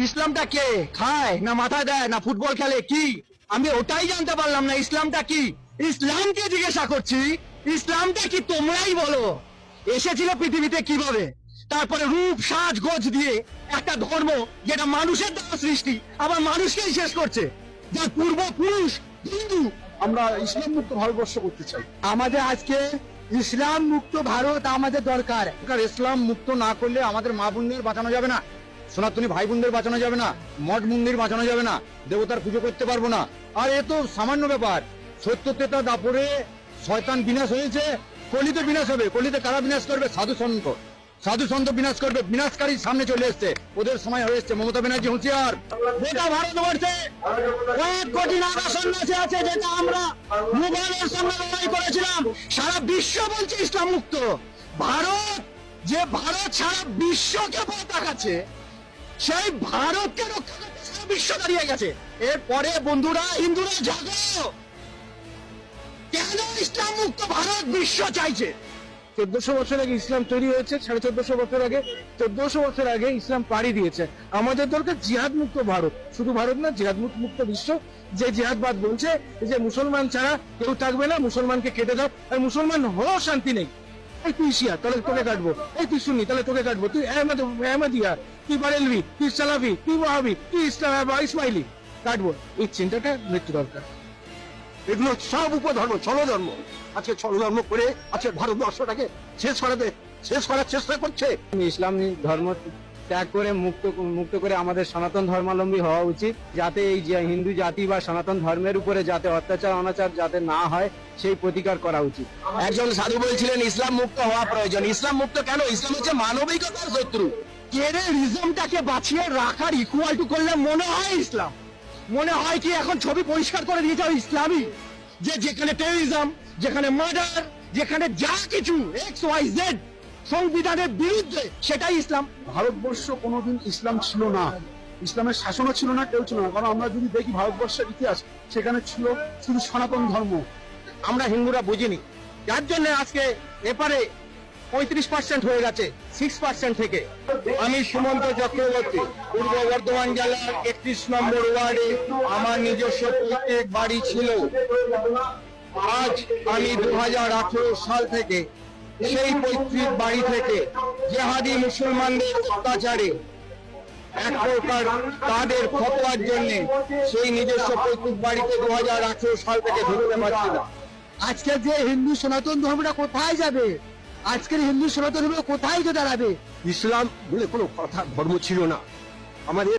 ইসলামটা কে খায় না মাথা দেয় না ফুটবল খেলে কি আমি ওটাই জানতে পারলাম না। ইসলামটা কি? ইসলামকে জিজ্ঞাসা করছি, ইসলামটা কি তোমরাই বলো। এসেছিল পৃথিবীতে কিভাবে, তারপরে রূপ সাজ গোজ দিয়ে একটা ধর্ম যেটা মানুষের দ্বারা সৃষ্টি আবার মানুষকেই শেষ করছে, যার পূর্বপুরুষ হিন্দু। আমরা ইসলাম মুক্ত ভারতবর্ষ করতে চাই। আমাদের আজকে ইসলাম মুক্ত ভারত আমাদের দরকার। ইসলাম মুক্ত না করলে আমাদের মা বোনদের বাঁচানো যাবে না, সনাতনী ভাই বোনদের বাঁচানো যাবে না, মঠ মন্দির বাঁচানো যাবে না, দেবতার পুজো করতে পারবো না। আর এ তো সামান্য ব্যাপার। সত্য তেতা দাপরে শয়তান বিনাশ হয়েছে, কলিতে বিনাশ হবে। কলিতে কারা বিনাশ করবে? সাধু সন্ত। সাধু সন্ত বিনাশ করবে। বিনাশকারী সামনে চলে এসছে, ওদের সময় হয়ে এসছে। মমতা ব্যানার্জি হুঁশিয়ার। গোটা ভারতবর্ষে 1 কোটি নাগা সন্ন্যাসী আছে, যেটা আমরা মুঘলের সঙ্গে লড়াই করেছিলাম। সারা বিশ্ব বলছে ইসলাম মুক্ত ভারত। যে ভারত সারা বিশ্বকে পথ দেখাচ্ছে, সেই ভারতকে রক্ষা করতে সারা বিশ্ব দাঁড়িয়ে গেছে। এরপরে বন্ধুরা, হিন্দুরা জাগো, কেন ইসলাম মুক্ত ভারত বিশ্ব চাইছে? 1400 বছর আগে ইসলাম তৈরি হয়েছে, 1450 বছর আগে, 1400 বছর আগে ইসলাম পাড়ি দিয়েছে। আমাদের দরকার জিহাদ মুক্ত ভারত, শুধু ভারত না, জিহাদ মুক্ত বিশ্ব। যে জিহাদবাদ বলছে যে মুসলমান ছাড়া কেউ থাকবে না, মুসলমানকে কেটে দাও, আর মুসলমান হওয়ার শান্তি নেই। এই তুই শিয়া, তাহলে তোকে কাটবো। এই তুই সুন্নি, তাহলে তোকে কাটবো। তুই আহমদিয়া, তুই বারেলভি, তুই সালাফি, তুই ওয়াহাবি, তুই ইসমাইলি, কাটবো। এই চিন্তাটা মৃত্যু দরকার। এগুলো সব উপধর্ম, ছলধর্ম। আজকে ছলধর্ম করে আজকে ভারতবর্ষটাকে শেষ করার চেষ্টা করছে। ইসলাম ধর্ম ত্যাগ করে মুক্ত করে আমাদের সনাতন ধর্মাবলম্বী হওয়া উচিত, যাতে এই যে হিন্দু জাতি বা সনাতন ধর্মের উপরে যাতে অত্যাচার অনাচার যাতে না হয় সেই প্রতিকার করা উচিত। একজন সাধু বলছিলেন ইসলাম মুক্ত হওয়া প্রয়োজন। ইসলাম মুক্ত কেন? ইসলাম হচ্ছে মানবিকতার শত্রু। টেররিজমটাকে বাঁচিয়ে রাখার ইকুয়াল টু করলে মনে হয় ইসলাম। মনে হয় কি এখন ছবি পরিষ্কার করে দিয়েছে ইসলামই, যে যেখানে টেররিজম, যেখানে মার্ডার, যেখানে যা কিছু XYZ সংবিধানের বিরুদ্ধে, সেটাই ইসলাম। ভারতবর্ষ কোনোদিন ইসলাম ছিল না, ইসলামের শাসনও ছিল না, কেউ ছিল না। কারণ আমরা যদি দেখি ভারতবর্ষের ইতিহাস, সেখানে ছিল শুধু সনাতন ধর্ম। আমরা হিন্দুরা বুঝিনি, যার জন্য আজকে এপারে 35% হয়ে গেছে 6% থেকে। আমি সুমন্ত চক্রবর্তী, পূর্ব বর্ধমান জেলার 31 নম্বর ওয়ার্ডে আমার নিজস্ব প্রত্যেক বাড়ি ছিল। আজ আমি 2018 সাল থেকে সেই পৈতৃক বাড়ি থেকে জেহাদি মুসলমানদের অত্যাচারে এক প্রকার তাদের ফতোয়ার জন্য সেই নিজস্ব পৈতৃক বাড়িতে 2018 সাল থেকে ঢুকতে পারছি না। আজকে যে হিন্দু সনাতন ধর্মটা কোথায় যাবে? আজকের হিন্দু সনাতন ধর্ম কোথায় যে দাঁড়াবে? ইসলাম বলে কোনো কথা ধর্ম ছিল না। আমাদের